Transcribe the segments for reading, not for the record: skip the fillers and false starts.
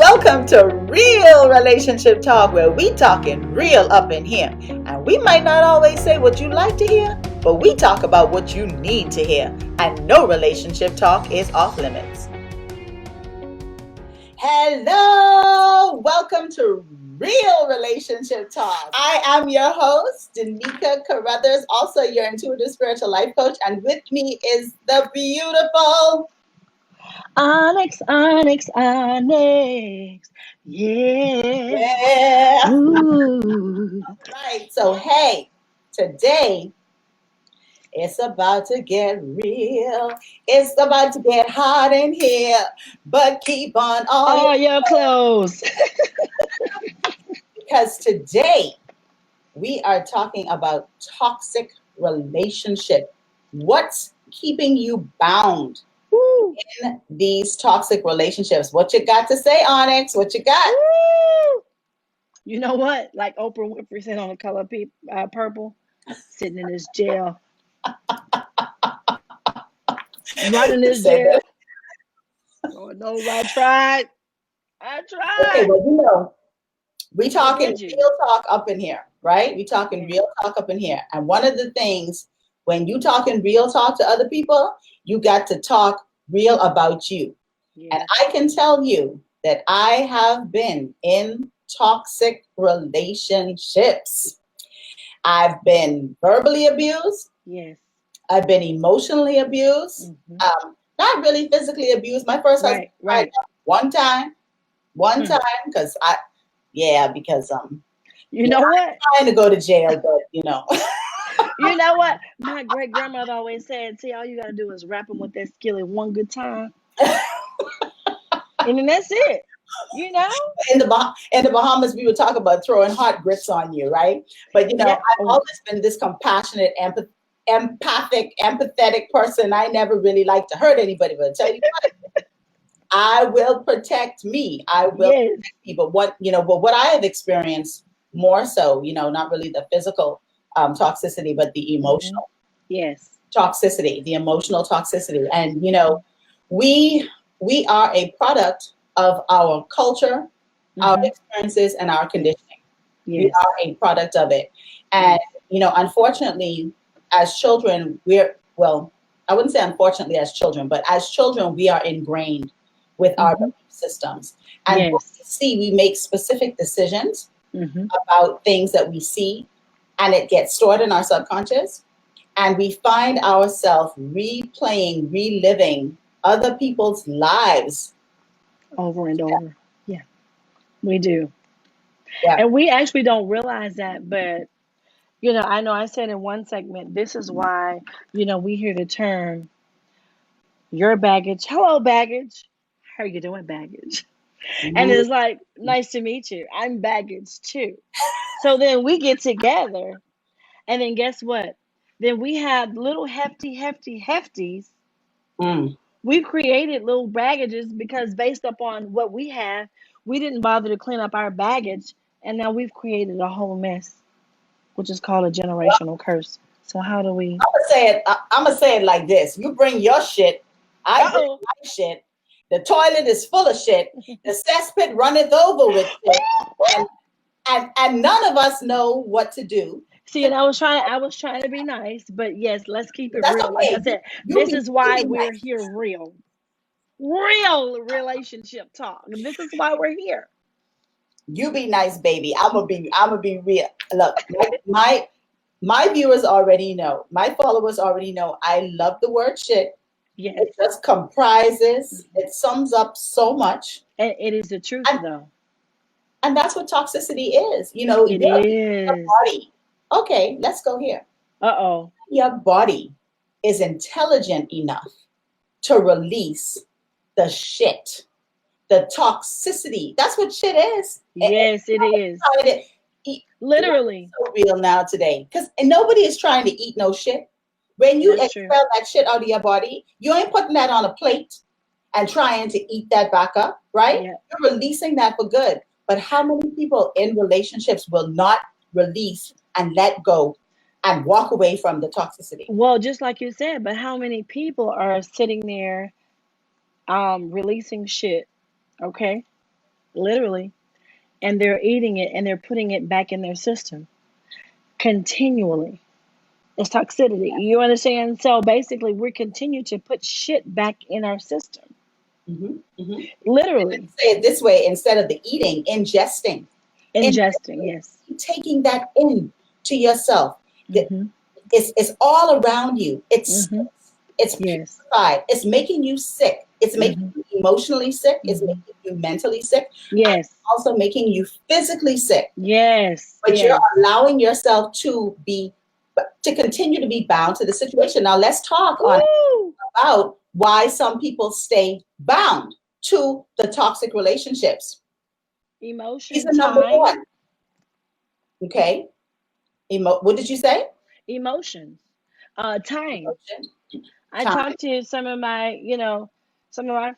Welcome to Real Relationship Talk, where we talking real up in here. And we might not always say what you like to hear, but we talk about what you need to hear. And no relationship talk is off limits. Hello, welcome to Real Relationship Talk. I am your host, Denika Carothers, also your intuitive spiritual life coach. And with me is the beautiful Onyx, Onyx, Onyx. Yeah. Ooh. Right. So, hey, today it's about to get real. It's about to get hot in here. But keep on All your clothes. because today we are talking about toxic relationship. What's keeping you bound Woo. in these toxic relationships? What you got to say, Onyx? What you got? Woo. You know what? Like Oprah Winfrey said on The Color Purple, sitting in this jail, running this Said jail. that. Lord knows I tried. Okay, well, we What talking did you? real talk up in here, right? We talking Yeah. real talk up in here. And one of the things when you talking real talk to other people, you got to talk real about you. Yeah. And I can tell you that I have been in toxic relationships. I've been verbally abused. Yes. I've been emotionally abused. Mm-hmm. Not really physically abused. My first husband Right. one time, because because You know what? trying to go to jail, but You know what? My great grandmother always said, see, all you gotta do is rap them with that skillet one good time. And then that's it. You know? in the Bahamas, we would talk about throwing hot grits on you, right? But Yeah. I've always been this compassionate, empathic, empathetic person. I never really like to hurt anybody, but I tell you what, I will protect me. I will protect me. But what I have experienced more so, not really the physical toxicity, but the emotional toxicity, the emotional toxicity. And we are a product of our culture, our experiences, and our conditioning. Yes. We are a product of it. And unfortunately, as children, I wouldn't say unfortunately as children, but as children, we are ingrained with our belief systems. And what we see, we make specific decisions about things that we see, and it gets stored in our subconscious. And we find ourselves reliving other people's lives Over and over. Yeah, we do. Yeah. And we actually don't realize that, but I know I said in one segment, this is why, we hear the term your baggage. Hello, baggage. How are you doing, baggage? And it's like, nice to meet you. I'm baggage too. So then we get together, and then guess what? Then we have little hefties. Mm. We've created little baggages because based upon what we have, we didn't bother to clean up our baggage, and now we've created a whole mess, which is called a generational curse. So how do we? I'm gonna say it like this: you bring your shit, I bring my shit. The toilet is full of shit. The cesspit runneth over with shit, and none of us know what to do. See, and I was trying to be nice, but yes, let's keep it That's real. Like okay. I said, this is why we're here. Real relationship talk. This is why we're here. You be nice, baby. I'm gonna be real. Look, my viewers already know. My followers already know. I love the word shit. Yes. It just comprises. It sums up so much. And it is the truth, though. And that's what toxicity is. It Your is. body. Okay, let's go here. Uh-oh. Your body is intelligent enough to release the shit, the toxicity. That's what shit is. Yes, it is. Literally. It's so real now today. Because nobody is trying to eat no shit. When you expel that shit out of your body, you ain't putting that on a plate and trying to eat that back up, right? Yeah. You're releasing that for good. But how many people in relationships will not release and let go and walk away from the toxicity? Well, just like you said, but how many people are sitting there releasing shit, okay? literally, and they're eating it and they're putting it back in their system continually. It's toxicity. You understand? So basically, we continue to put shit back in our system. Mm-hmm. Mm-hmm. Literally. Let's say it this way: instead of the eating, ingesting. Yes. Taking that in to yourself. Mm-hmm. It's all around you. Mm-hmm. It's Yes. purified. It's making you sick. It's making Mm-hmm. you emotionally sick. It's Mm-hmm. making you mentally sick. And Yes. also making you physically sick. Yes. But you're Yes. allowing yourself to continue to be bound to the situation. Now let's talk on about why some people stay bound to the toxic relationships. Emotion, Reason number time. one. Okay. What did you say? Emotions. Time. Emotion, I time. talked to some of my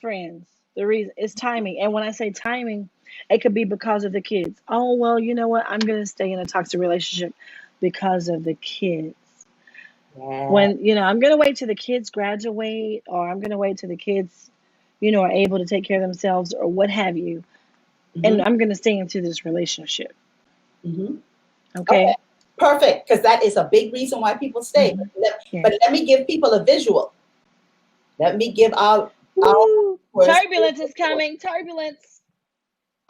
friends. The reason is timing. And when I say timing, it could be because of the kids. Oh, well, you know what? I'm going to stay in a toxic relationship because of the kids. Yeah. When, I'm going to wait till the kids graduate, or I'm going to wait till the kids, are able to take care of themselves, or what have you. Mm-hmm. And I'm going to stay into this relationship. Mm-hmm. Okay. Perfect. Because that is a big reason why people stay. Mm-hmm. But let me give people a visual. Let me give our turbulence is coming. Turbulence.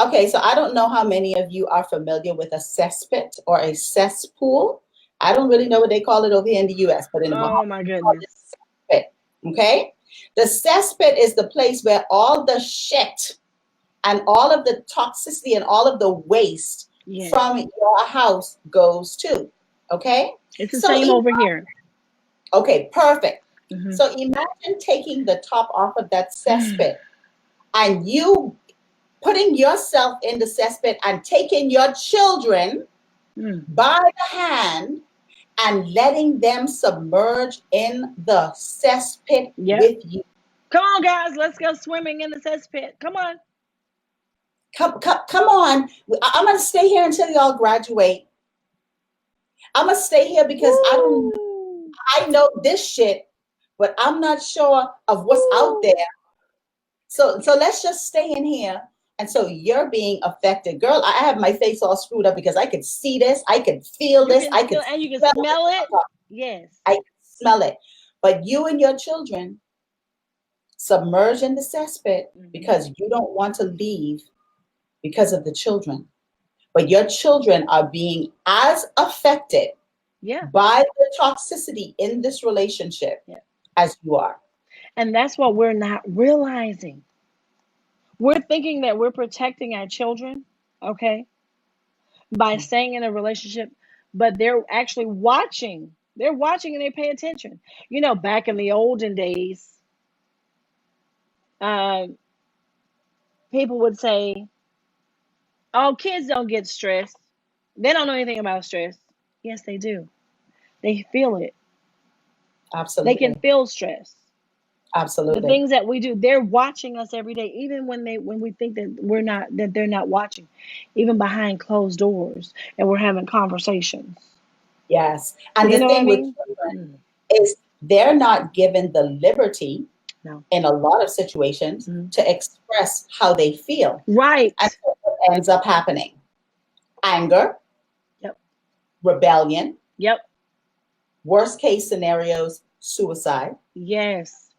Okay, so I don't know how many of you are familiar with a cesspit or a cesspool. I don't really know what they call it over here in the US, but in Oh my goodness. cesspit. Okay? The cesspit is the place where all the shit and all of the toxicity and all of the waste from your house goes to. Okay? It's the same over here. Okay, perfect. Mm-hmm. So imagine taking the top off of that cesspit and you putting yourself in the cesspit and taking your children by the hand and letting them submerge in the cesspit with you. Come on, guys, let's go swimming in the cesspit. Come on. Come on. I'm going to stay here until y'all graduate. I'm going to stay here because I know this shit, but I'm not sure of what's out there. So let's just stay in here. And so you're being affected. Girl, I have my face all screwed up because I can see this. I can feel this. And you can smell it. Yes. I can smell it. But you and your children submerge in the cesspit because you don't want to leave because of the children. But your children are being as affected by the toxicity in this relationship as you are. And that's what we're not realizing. We're thinking that we're protecting our children, okay, by staying in a relationship, but they're actually watching. They're watching and they pay attention. Back in the olden days, people would say, oh, kids don't get stressed. They don't know anything about stress. Yes, they do. They feel it. Absolutely. They can feel stress. Absolutely. The things that we do, they're watching us every day, even when we think that they're not watching, even behind closed doors, and we're having conversations. Yes. And the thing with children is they're not given the liberty in a lot of situations to express how they feel. Right. And so what ends up happening? Anger. Yep. Rebellion. Yep. Worst case scenarios, suicide. Yes.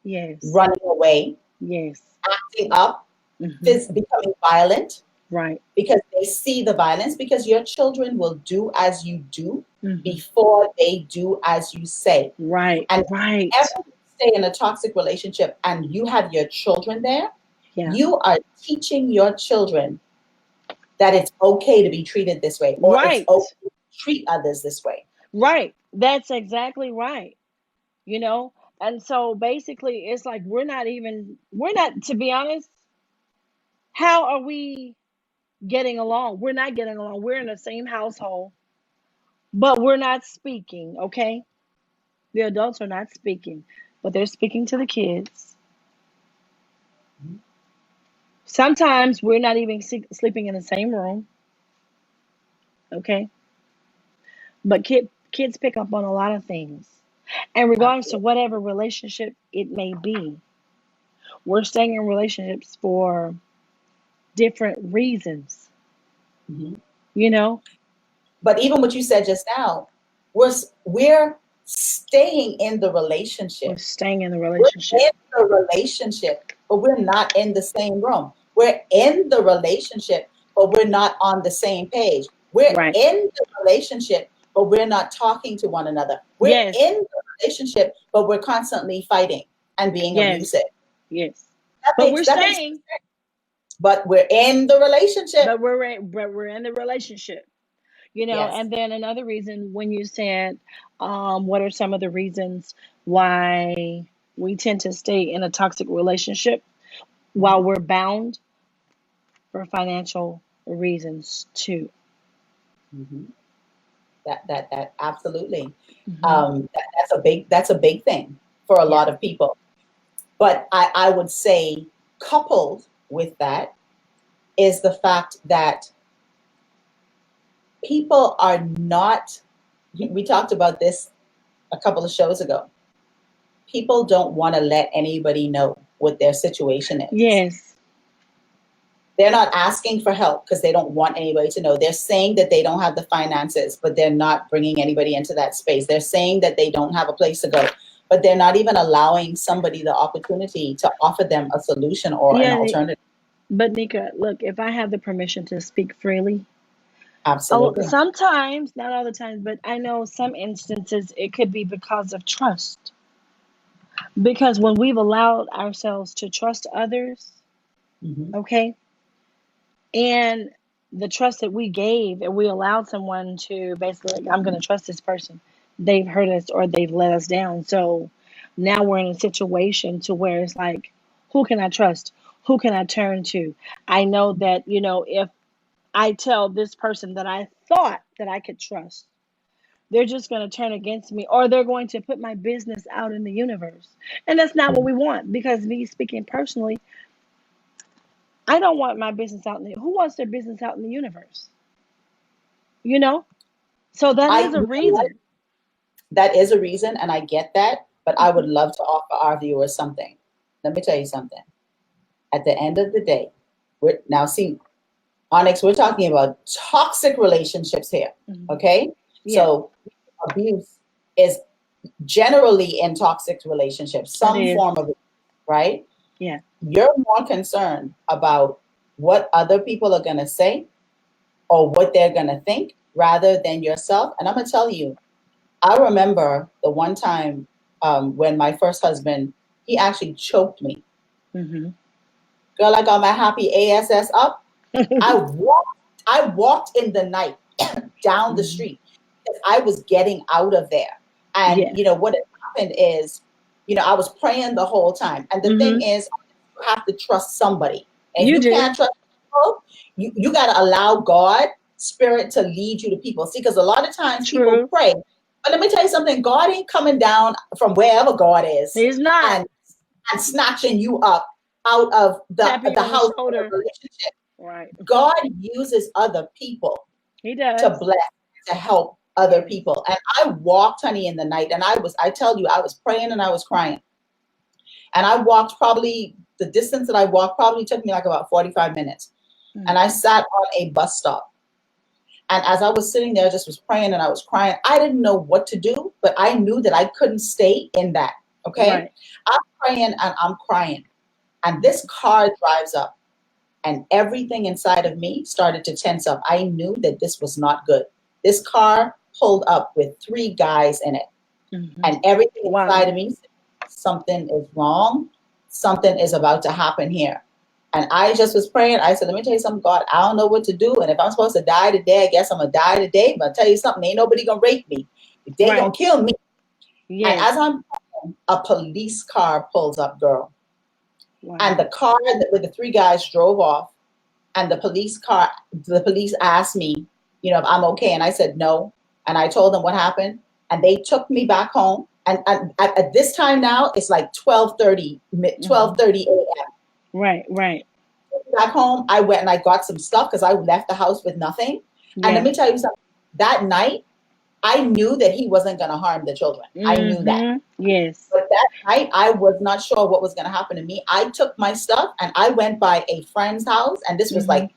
Running away. Yes. Acting up. Becoming violent. Right. Because they see the violence, because your children will do as you do before they do as you say. Right. And right. If you stay in a toxic relationship and you have your children there, you are teaching your children that it's okay to be treated this way, or it's okay to treat others this way. Right. That's exactly right. And so basically it's like we're not, to be honest, how are we getting along? We're not getting along. We're in the same household, but we're not speaking, okay? The adults are not speaking, but they're speaking to the kids. Sometimes we're not even sleeping in the same room, okay? But kids pick up on a lot of things. And regardless to whatever relationship it may be, we're staying in relationships for different reasons, Mm-hmm. you know? But even what you said just now, we're staying in the We're relationship. staying in the We're relationship. in the relationship, but we're not in the same room. We're in the relationship, but we're not on the same page. We're Right. in the relationship, but we're not talking to one another. We're Yes. in the relationship, but we're constantly fighting and being Yes. abusive. Yes. That But makes we're that makes staying. sense. But we're in the relationship. But we're in the relationship. You know, Yes. and then another reason when you said, what are some of the reasons why we tend to stay in a toxic relationship while we're bound for financial reasons too. Mm-hmm. That absolutely. Hmm. That's a big thing for a Yeah. lot of people. But I would say, coupled with that, is the fact that people are not, we talked about this a couple of shows ago. People don't want to let anybody know what their situation is. Yes. They're not asking for help because they don't want anybody to know. They're saying that they don't have the finances, but they're not bringing anybody into that space. They're saying that they don't have a place to go, but they're not even allowing somebody the opportunity to offer them a solution or an Yeah. alternative. But Nika, look, if I have the permission to speak freely, oh, Absolutely. sometimes, not all the time, but I know some instances it could be because of trust. Because when we've allowed ourselves to trust others, Mm-hmm. okay, and the trust that we gave and we allowed someone to basically, like, I'm going to trust this person. They've hurt us or they've let us down. So now we're in a situation to where it's like, who can I trust? Who can I turn to? I know that, if I tell this person that I thought that I could trust, they're just going to turn against me or they're going to put my business out in the universe. And that's not what we want, because me speaking personally, I don't want my business out in the, who wants their business out in the universe? You know? So that I is you a know what? reason. That is a reason, and I get that. But I would love to offer our viewers something. Let me tell you something. At the end of the day, we're now see, Onyx, we're talking about toxic relationships here. Mhm. Okay? Yeah, So abuse is generally in toxic relationships, it some is. form of it, right? Yeah. You're more concerned about what other people are going to say or what they're going to think rather than yourself. And I'm going to tell you, I remember the one time when my first husband, he actually choked me. Hmm. Girl, I got my happy ASS up. I walked in the night down the Hmm. street because I was getting out of there. And Yeah. what had happened is, I was praying the whole time. And the thing Hmm. is, you have to trust somebody. And if You you do. can't trust people, you got to allow God, spirit, to lead you to people. See, because a lot of times people True. pray. But let me tell you something, God ain't coming down from wherever God is He's not and, and snatching you up out of tapping you the on the house of the shoulder. relationship. Right. God uses other people He to does. bless, to help other Yes. people. And I walked, honey, in the night, and I tell you, I was praying and I was crying. And I walked, probably the distance that I walked probably took me like about 45 minutes. And Mm. I sat on a bus stop. And as I was sitting there, I just was praying and I was crying. I didn't know what to do, but I knew that I couldn't stay in that. Okay. Right. I'm praying and I'm crying. And this car drives up, and everything inside of me started to tense up. I knew that this was not good. This car pulled up with 3 guys in it, Hmm. and everything inside Wow. of me said, something is wrong. Something is about to happen here. And I just was praying. I said, let me tell you something, God, I don't know what to do. And if I'm supposed to die today, I guess I'm going to die today. But I'll tell you something, ain't nobody going to rape me. They going Right. to kill me. And Yes. as I'm praying, a police car pulls up, girl. And Wow. the car with the 3 guys drove off. And the police asked me, if I'm okay. And I said no. And I told them what happened. And they took me back home. And at this time now, it's like 12:30, Hmm. 12:30 a.m. Right. Right. Back home, I went and I got some stuff because I left the house with nothing. And let Yeah. me tell you something. That night, I knew that he wasn't going to harm the children. I knew that. Yes. But that night, I was not sure what was going to happen to me. I took my stuff and I went by a friend's house, and this was like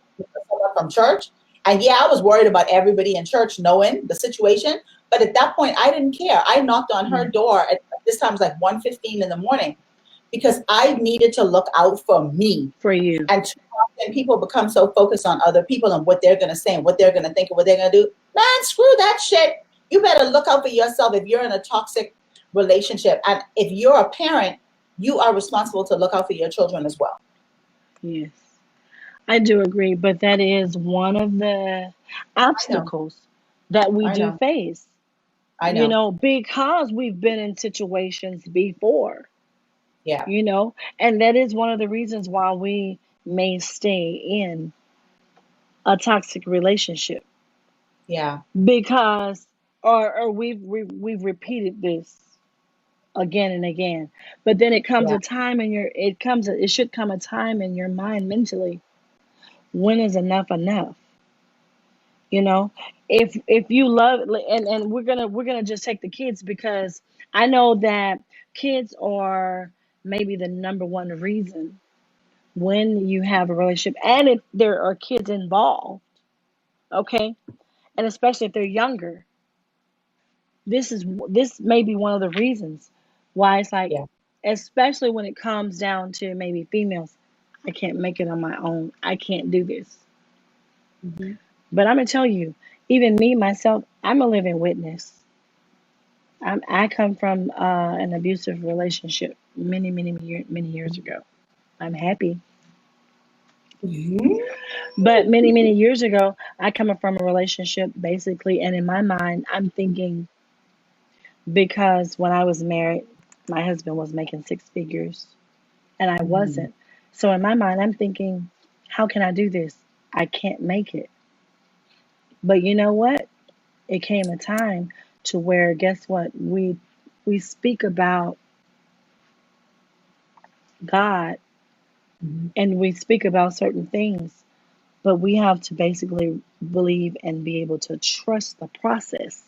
someone from church. And yeah, I was worried about everybody in church knowing the situation. But at that point, I didn't care. I knocked on her door. At this time, it was like 1:15 in the morning, because I needed to look out for me. For you. And too often people become so focused on other people and what they're going to say and what they're going to think and what they're going to do. Man, screw that shit. You better look out for yourself if you're in a toxic relationship. And if you're a parent, you are responsible to look out for your children as well. Yes. I do agree, but that is one of the obstacles that we do face. I know. Because we've been in situations before. Yeah. And that is one of the reasons why we may stay in a toxic relationship. Yeah. Because or we've repeated this again and again. But then it comes a time it should come a time in your mind mentally, when is enough enough? If you love, and we're gonna just take the kids, because I know that kids are maybe the number one reason when you have a relationship, and if there are kids involved, okay, and especially if they're younger, this may be one of the reasons why it's like, especially when it comes down to maybe females, I can't make it on my own, I can't do this. But I'm gonna tell you, even me myself, I'm a living witness. I come from an abusive relationship many years ago. I'm happy. But many years ago, I come from a relationship, basically, and in my mind, I'm thinking, because when I was married, my husband was making six figures and I wasn't. So in my mind, I'm thinking, how can I do this? I can't make it. But you know what? It came a time to where, guess what? We speak about God and we speak about certain things, but we have to basically believe and be able to trust the process.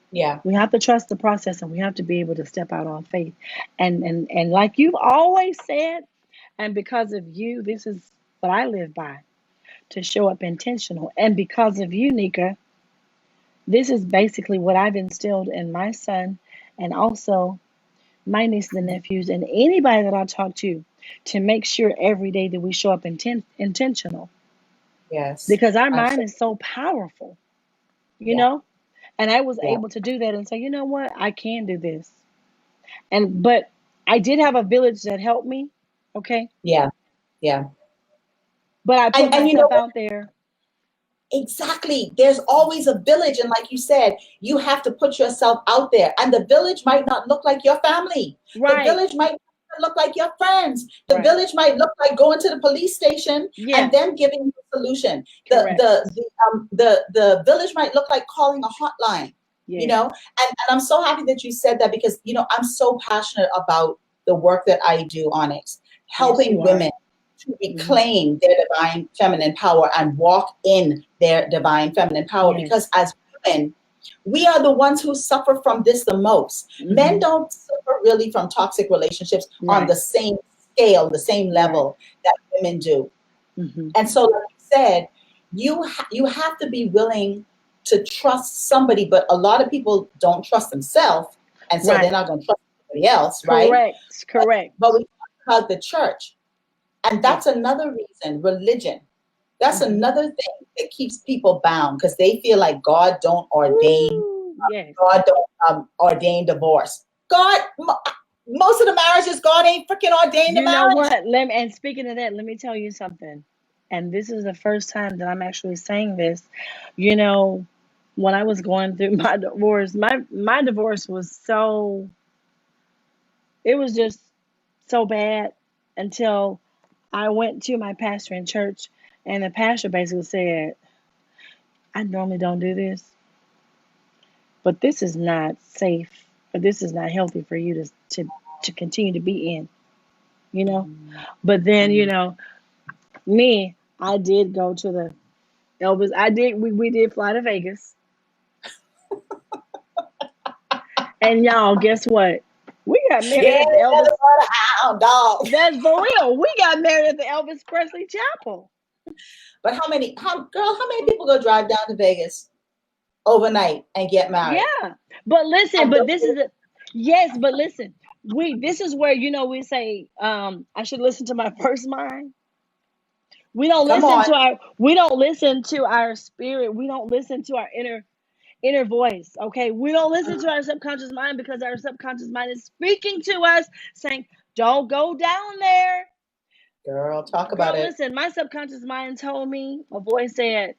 Yeah. We have to trust the process, and we have to be able to step out on faith. And like you've always said, and because of you, this is what I live by, to show up intentional. And because of you, Nika, this is basically what I've instilled in my son, and also my nieces and nephews, and anybody that I talk to make sure every day that we show up intentional. Yes. Because our mind Absolutely. is so powerful, you know? And I was able to do that and say, you know what? I can do this. But I did have a village that helped me, okay? Yeah. Yeah. But I put And myself out there. Exactly. There's always a village. And like you said, you have to put yourself out there. And the village might not look like your family. Right. The village might not look like your friends. The village might look like going to the police station and them giving you a solution. The village might look like calling a hotline. And I'm so happy that you said that, because I'm so passionate about the work that I do, Onyx, helping women to reclaim their divine feminine power and walk in their divine feminine power. Because as women, we are the ones who suffer from this the most. Men don't suffer really from toxic relationships on the same scale, the same level that women do. And so, like you said, you have to be willing to trust somebody, but a lot of people don't trust themselves, and so they're not going to trust anybody else, right? Correct. But we talk about the church. And that's another reason, religion. That's another thing that keeps people bound, because they feel like God don't ordain, God don't ordain divorce. Most of the marriages, God ain't freaking ordained the marriage. You know what? And speaking of that, let me tell you something. And this is the first time that I'm actually saying this. When I was going through my divorce, my divorce was it was just so bad, until I went to my pastor in church, and the pastor basically said, I normally don't do this, but this is not safe, or this is not healthy for you to continue to be in, But then, me, I did go to the Elvis. We did fly to Vegas. And y'all, guess what? We got married Yeah, at the Elvis. hound dog. That's for real. We got married at the Elvis Presley Chapel. But how many people go drive down to Vegas overnight and get married? Yeah. But listen, but this is a yes, but listen. This is where we say I should listen to my first mind. We don't Come listen on. to our spirit. We don't listen to our inner voice. Okay. We don't listen to our subconscious mind because our subconscious mind is speaking to us saying, don't go down there. Girl, talk about it. Listen, my subconscious mind told me, a voice said,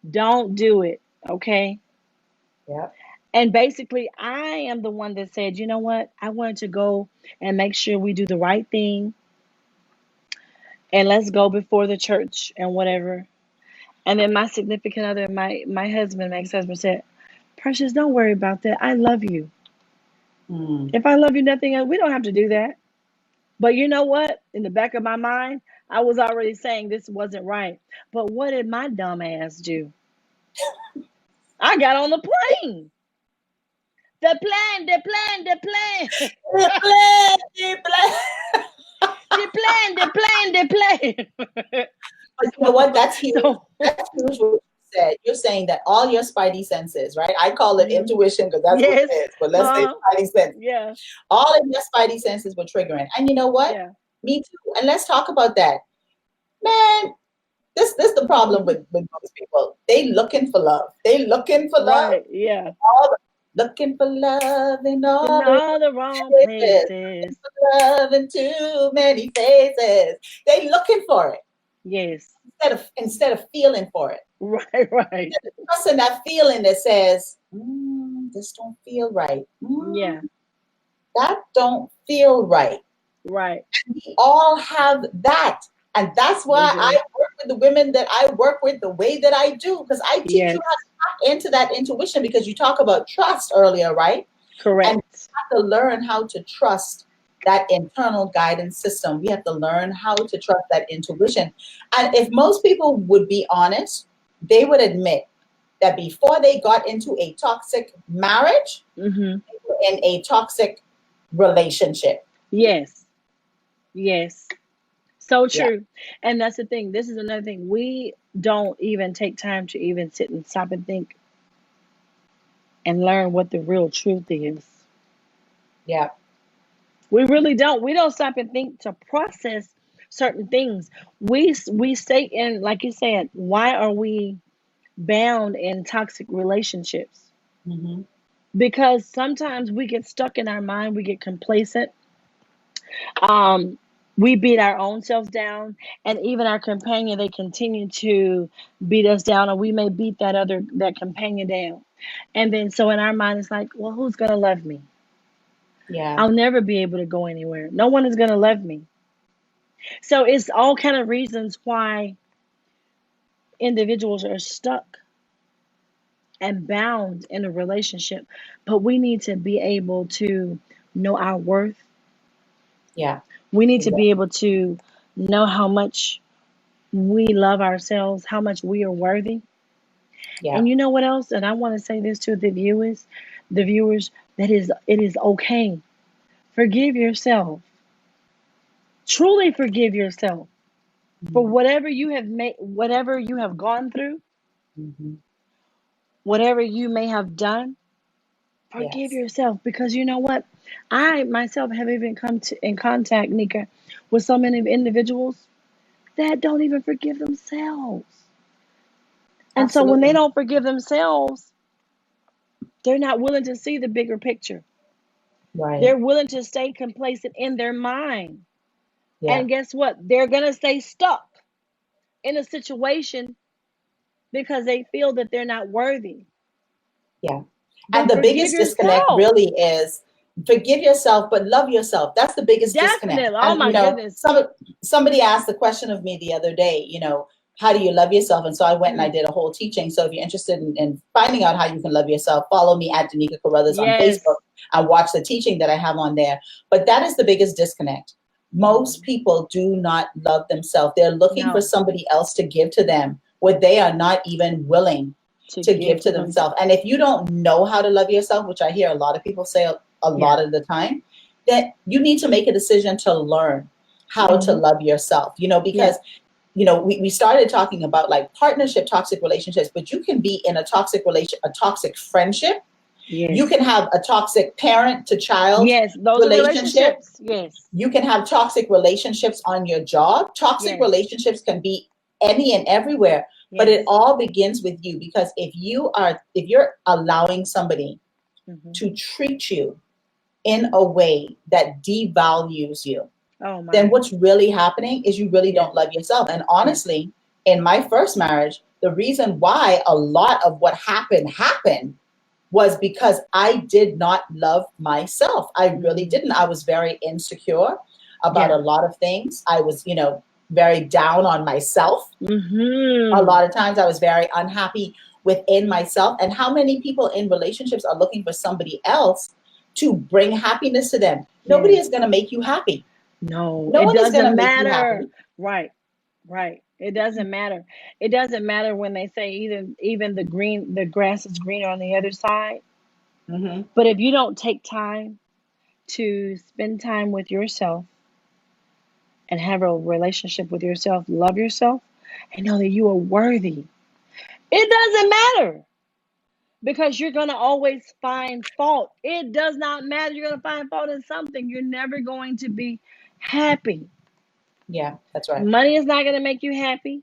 don't do it. Okay. Yeah. And basically, I am the one that said, you know what? I wanted to go and make sure we do the right thing. And let's go before the church and whatever. And then my significant other, my husband, my ex-husband said, Precious, don't worry about that. I love you. If I love you, nothing else, we don't have to do that. But you know what? In the back of my mind, I was already saying this wasn't right. But what did my dumb ass do? I got on the plane. The plan. The plan. The plan. But you know what? That's huge. That's huge what you said. You're saying that all your spidey senses, right? I call it intuition because that's what it is. But let's say spidey sense. Yeah. All of your spidey senses were triggering. And you know what? Yeah. Me too. And let's talk about that. Man, this the problem with most people. They looking for love. They looking for love. Right. Yeah. Looking for love in all the wrong places. Looking for love in too many faces. They looking for it. Yes. Instead of feeling for it. Right. Trusting that feeling that says, this don't feel right. Yeah. That don't feel right. Right. And we all have that. And that's why I work with the women that I work with the way that I do, because I teach you how to tap into that intuition, because you talk about trust earlier, right? Correct. And we have to learn how to trust that internal guidance system. We have to learn how to trust that intuition. And if most people would be honest, they would admit that before they got into a toxic marriage, they were in a toxic relationship. Yes. So true. Yeah. And that's the thing. This is another thing. We don't even take time to even sit and stop and think and learn what the real truth is. Yeah. We really don't. We don't stop and think to process certain things. We stay in, like you said, why are we bound in toxic relationships? Because sometimes we get stuck in our mind, we get complacent. We beat our own selves down, and even our companion, they continue to beat us down, or we may beat that companion down. And then so in our mind, it's like, well, who's gonna love me? Yeah. I'll never be able to go anywhere. No one is gonna love me. So it's all kind of reasons why individuals are stuck and bound in a relationship. But we need to be able to know our worth. Yeah. We need to be able to know how much we love ourselves, how much we are worthy. Yeah. And you know what else? And I want to say this to the viewers, that it is okay. Forgive yourself. Truly forgive yourself for whatever you have gone through, whatever you may have done. Forgive yourself, because you know what? I myself have even come in contact, Nika, with so many individuals that don't even forgive themselves. And so when they don't forgive themselves, they're not willing to see the bigger picture. Right. They're willing to stay complacent in their mind. Yeah. And guess what? They're going to stay stuck in a situation because they feel that they're not worthy. Yeah. And the biggest disconnect really is forgive yourself, but love yourself. That's the biggest disconnect. Oh, and, my goodness. Somebody asked the question of me the other day, how do you love yourself? And so I went and I did a whole teaching. So if you're interested in finding out how you can love yourself, follow me at Denika Carothers on Facebook and watch the teaching that I have on there. But that is the biggest disconnect. Most people do not love themselves. They're looking for somebody else to give to them what they are not even willing. to give to themselves. And if you don't know how to love yourself, which I hear a lot of people say a lot of the time, that you need to make a decision to learn how to love yourself, because we started talking about like partnership, toxic relationships, but you can be in a toxic friendship. Yes. You can have a toxic parent to child those relationship. Yes. You can have toxic relationships on your job. Toxic relationships can be any and everywhere, but it all begins with you, because if you're allowing somebody to treat you in a way that devalues you, then what's really happening is you really don't love yourself. And honestly, in my first marriage, the reason why a lot of what happened was because I did not love myself. I really didn't. I was very insecure about a lot of things. I was, very down on myself. A lot of times I was very unhappy within myself. And how many people in relationships are looking for somebody else to bring happiness to them? Nobody is going to make you happy. No one is going to matter. make you happy. Right. It doesn't matter. It doesn't matter when they say even the grass is greener on the other side. But if you don't take time to spend time with yourself and have a relationship with yourself, love yourself, and know that you are worthy, it doesn't matter. Because you're going to always find fault. It does not matter. You're going to find fault in something. You're never going to be happy. Yeah, that's right. Money is not going to make you happy.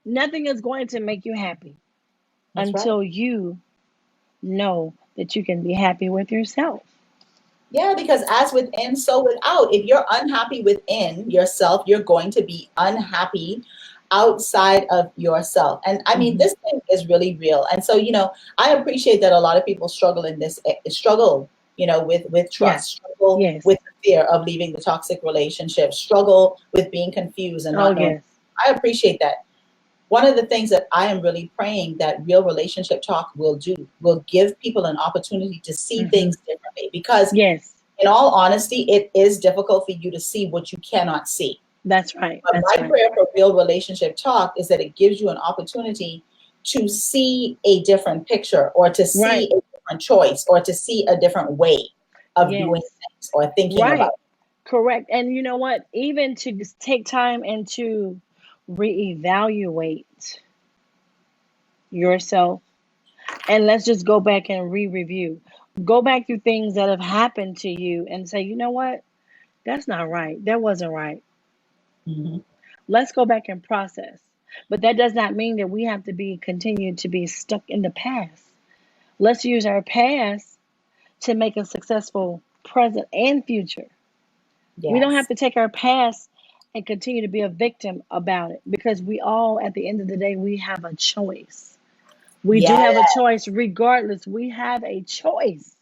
Nothing is going to make you happy until you know that you can be happy with yourself. Yeah, because as within, so without. If you're unhappy within yourself, you're going to be unhappy outside of yourself. And I mean, this thing is really real. And so, I appreciate that a lot of people struggle in this struggle, with trust, struggle with the fear of leaving the toxic relationship, struggle with being confused and not knowing. I appreciate that. One of the things that I am really praying that Real Relationship Talk will give people an opportunity to see things differently. Because in all honesty, it is difficult for you to see what you cannot see. That's right. But my prayer for Real Relationship Talk is that it gives you an opportunity to see a different picture, or to see a different choice, or to see a different way of doing things or thinking about it. Correct. And you know what? Even to take time and to reevaluate yourself, and let's just go back and review. Go back through things that have happened to you and say, you know what? That's not right. That wasn't right. Let's go back and process. But that does not mean that we have to continue to be stuck in the past. Let's use our past to make a successful present and future. We don't have to take our past and continue to be a victim about it, because we all, at the end of the day, we have a choice. We do have a choice regardless. We have a choice.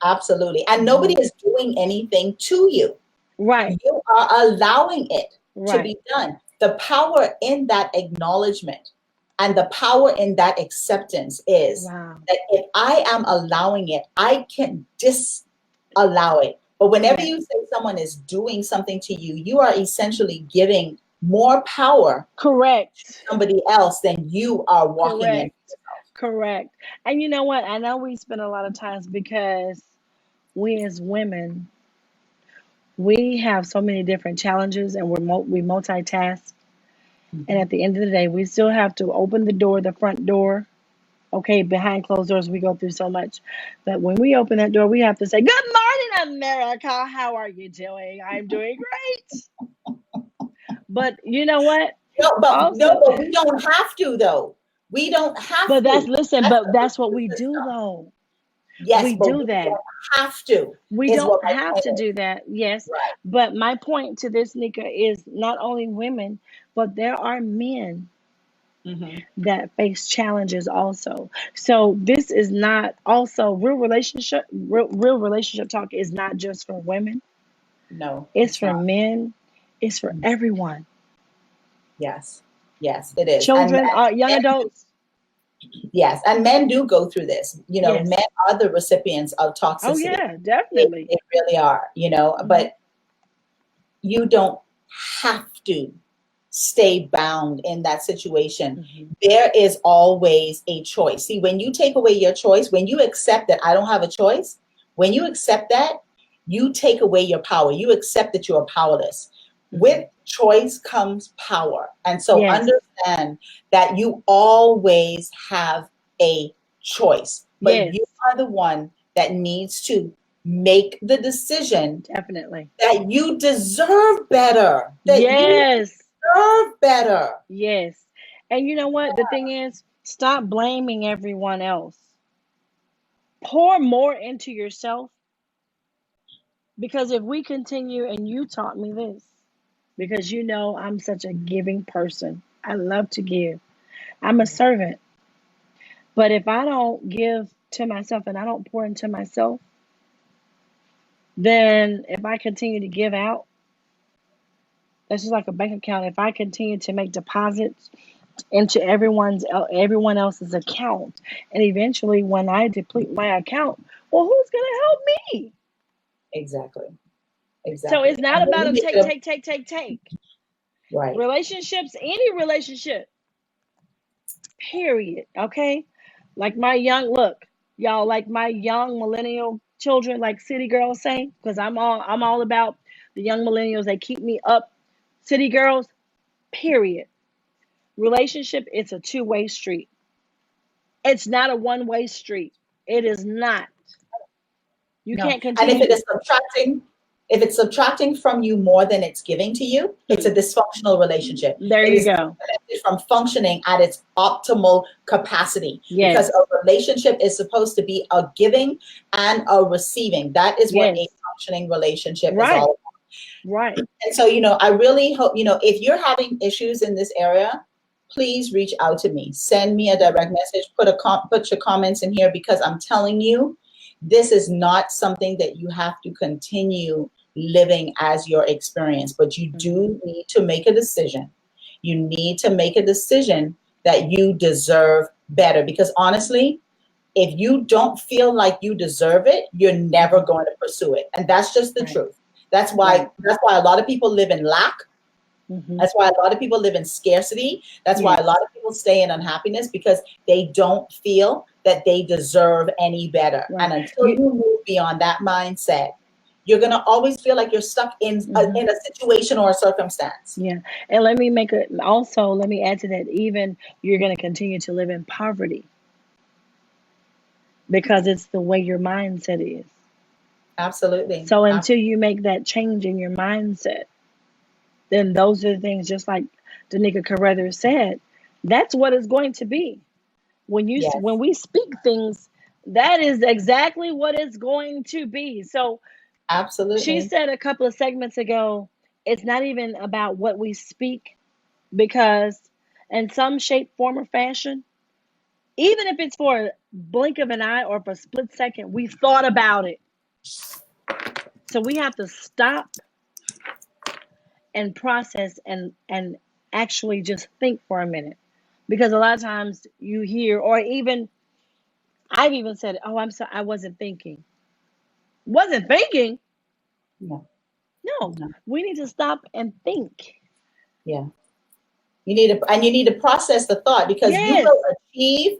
Absolutely. And nobody is doing anything to you. Right. You are allowing it to be done. The power in that acknowledgement and the power in that acceptance is that if I am allowing it, I can disallow it. But whenever you say someone is doing something to you, you are essentially giving more power to somebody else than you are walking in. Correct. And you know what? I know we spend a lot of times, because we as women, we have so many different challenges, and we multitask. And at the end of the day, we still have to open the front door. Okay, behind closed doors, we go through so much. But when we open that door, we have to say, "Good morning, America. How are you doing? I'm doing great." But you know what? But we don't have to, though. We don't have to. But that's what we do, though. Yes, we do that. We don't have to. We don't have to do that. Yes. Right. But my point to this, Nika, is not only women, but there are men that face challenges also. So this is not also real relationship talk is not just for women. No. It's for men. It's for everyone. Yes. Yes, it is. Children, young adults. Yes, and men do go through this. Men are the recipients of toxicity. Oh yeah, definitely. They really are, but you don't have to stay bound in that situation. There is always a choice. See, when you take away your choice, when you accept that I don't have a choice, when you accept that, you take away your power. You accept that you are powerless. With choice comes power. And so understand that you always have a choice, but you are the one that needs to make the decision. Definitely. That you deserve better. That you deserve better. Yes. And you know what? The thing is, stop blaming everyone else. Pour more into yourself. Because if we continue, and you taught me this, because you know I'm such a giving person. I love to give. I'm a servant. But if I don't give to myself and I don't pour into myself, then if I continue to give out, that's just like a bank account. If I continue to make deposits into everyone else's account, and eventually when I deplete my account, well, who's going to help me? Exactly. So it's not about a take. Right. Relationships, any relationship, period. Okay. Like my young millennial children, like city girls say, because I'm all about the young millennials. They keep me up. City girls, period. Relationship, it's a two-way street. It's not a one-way street. It is not. You can't continue. And if it's subtracting from you more than it's giving to you, it's a dysfunctional relationship. There you go. From functioning at its optimal capacity. Because a relationship is supposed to be a giving and a receiving. That is what a functioning relationship is all about. Right. And so, I really hope, if you're having issues in this area, please reach out to me. Send me a direct message. Put your comments in here, because I'm telling you, this is not something that you have to continue living as your experience, but you do need to make a decision. You need to make a decision that you deserve better, because honestly, if you don't feel like you deserve it, you're never going to pursue it. And that's just the truth. That's why a lot of people live in lack. That's why a lot of people live in scarcity. That's why a lot of people stay in unhappiness, because they don't feel that they deserve any better. And until you move beyond that mindset, you're going to always feel like you're stuck in a situation or a circumstance. Yeah. And let me add to that, even you're going to continue to live in poverty, because it's the way your mindset is. Absolutely. So until you make that change in your mindset, then those are the things, just like Denika Carothers said, that's what it's going to be. When we speak things, that is exactly what it's going to be. So absolutely. She said a couple of segments ago, it's not even about what we speak, because in some shape, form, or fashion, even if it's for a blink of an eye or for a split second, we thought about it. So we have to stop and process and actually just think for a minute. Because a lot of times you hear, or even I've even said, "Oh, I'm sorry, I wasn't thinking." Wasn't thinking? No. We need to stop and think. Yeah. You need to process the thought, because you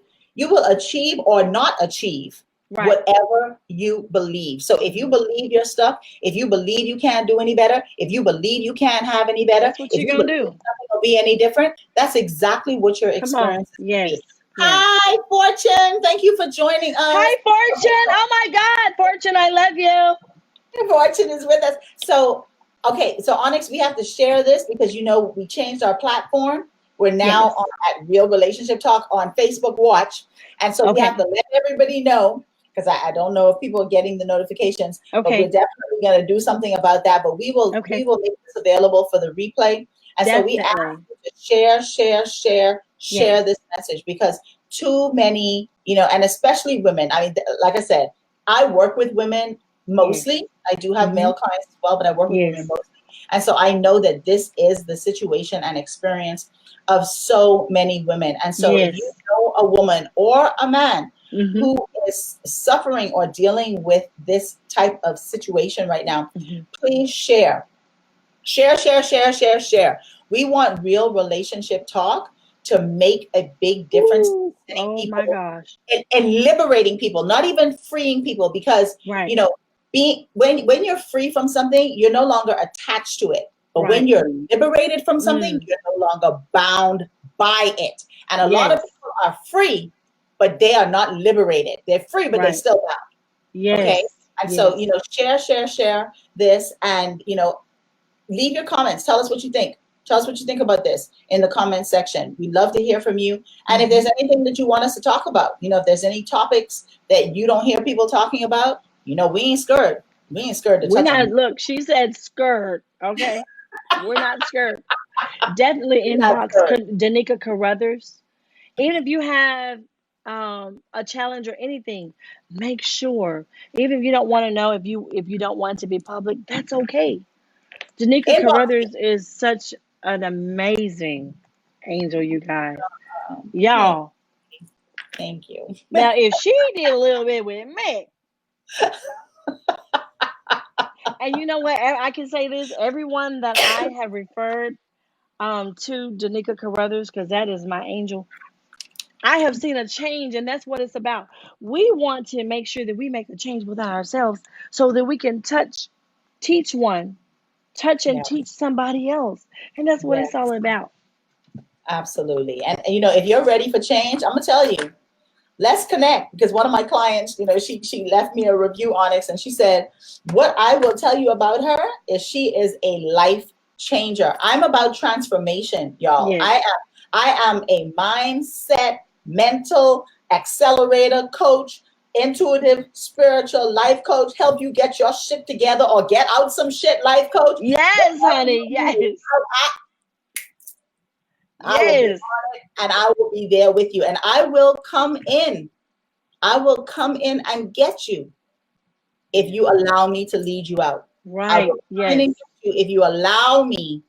will achieve or not achieve whatever you believe. So if you believe your stuff, if you believe you can't do any better, if you believe you can't have any better, that's what you're going to do. Nothing will be any different. That's exactly what your experience is. Yes. Hi, Fortune. Thank you for joining us. Hi, Fortune. Oh my God, Fortune, I love you. Fortune is with us. So, okay, so Onyx, we have to share this, because we changed our platform. We're now on at Real Relationship Talk on Facebook Watch, and so we have to let everybody know, because I don't know if people are getting the notifications. But we're definitely going to do something about that. But we will make this available for the replay, and so we ask you to share this message, because too many, and especially women. I mean, like I said, I work with women mostly. I do have male clients as well, but I work with women mostly. And so I know that this is the situation and experience of so many women. And so if you know a woman or a man who is suffering or dealing with this type of situation right now, please share. Share. We want real relationship talk to make a big difference. Ooh, oh my gosh. And liberating people, not even freeing people, because Right. you know, when you're free from something, you're no longer attached to it. But Right. when you're liberated from something, you're no longer bound by it. And a lot of people are free, but they are not liberated. They're free, but they're still bound. Yes. Okay. And so, you know, share this, and, you know, leave your comments. Tell us what you think. Tell us what you think about this in the comment section. We'd love to hear from you. And if there's anything that you want us to talk about, you know, if there's any topics that you don't hear people talking about, you know, we ain't scared. We ain't scared to touch on. Look, she said skirt. Okay. We're not scared. Definitely inbox Denika Carothers. Even if you have a challenge or anything, make sure. Even if you don't want to know, if you don't want to be public, that's okay. Denika Carothers is such an amazing angel, you guys. Y'all. Thank you. Now, if she did a little bit with me, and you know what, I can say this: everyone that I have referred to Denika Carothers, because that is my angel, I have seen a change, and that's what it's about. We want to make sure that we make a change within ourselves so that we can teach and teach somebody else. And that's what it's all about. Absolutely. And, you know, if you're ready for change, I'm going to tell you, let's connect, because one of my clients, you know, she left me a review, Onyx, and she said, what I will tell you about her is she is a life changer. I'm about transformation, y'all. Yes. I am a mindset, mental accelerator coach, intuitive, spiritual life coach, help you get your shit together or get out some shit life coach. Yes, honey. Yes. I will be on it, and I will be there with you. And I will come in. I will come in and get you if you allow me to lead you out. Right. Yes. If you allow me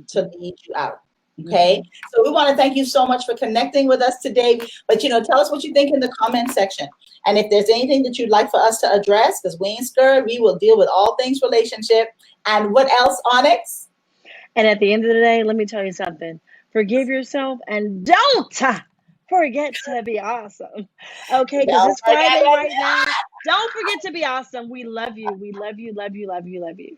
to lead you out. Okay. So we want to thank you so much for connecting with us today. But, you know, tell us what you think in the comment section. And if there's anything that you'd like for us to address, because we ain't scared, we will deal with all things relationship. And what else, Onyx? And at the end of the day, let me tell you something. Forgive yourself and don't forget to be awesome. Okay, because it's Friday right now. Don't forget to be awesome. We love you. We love you, love you, love you, love you.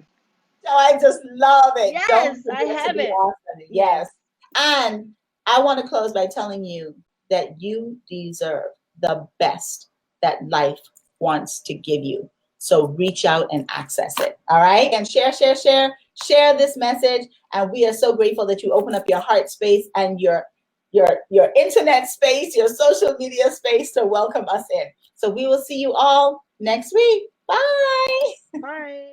So I just love it. Yes, I have it. Awesome. Yes. And I want to close by telling you that you deserve the best that life wants to give you. So reach out and access it. All right. And share this message. And we are so grateful that you open up your heart space and your internet space, your social media space to welcome us in. So we will see you all next week. Bye. Bye.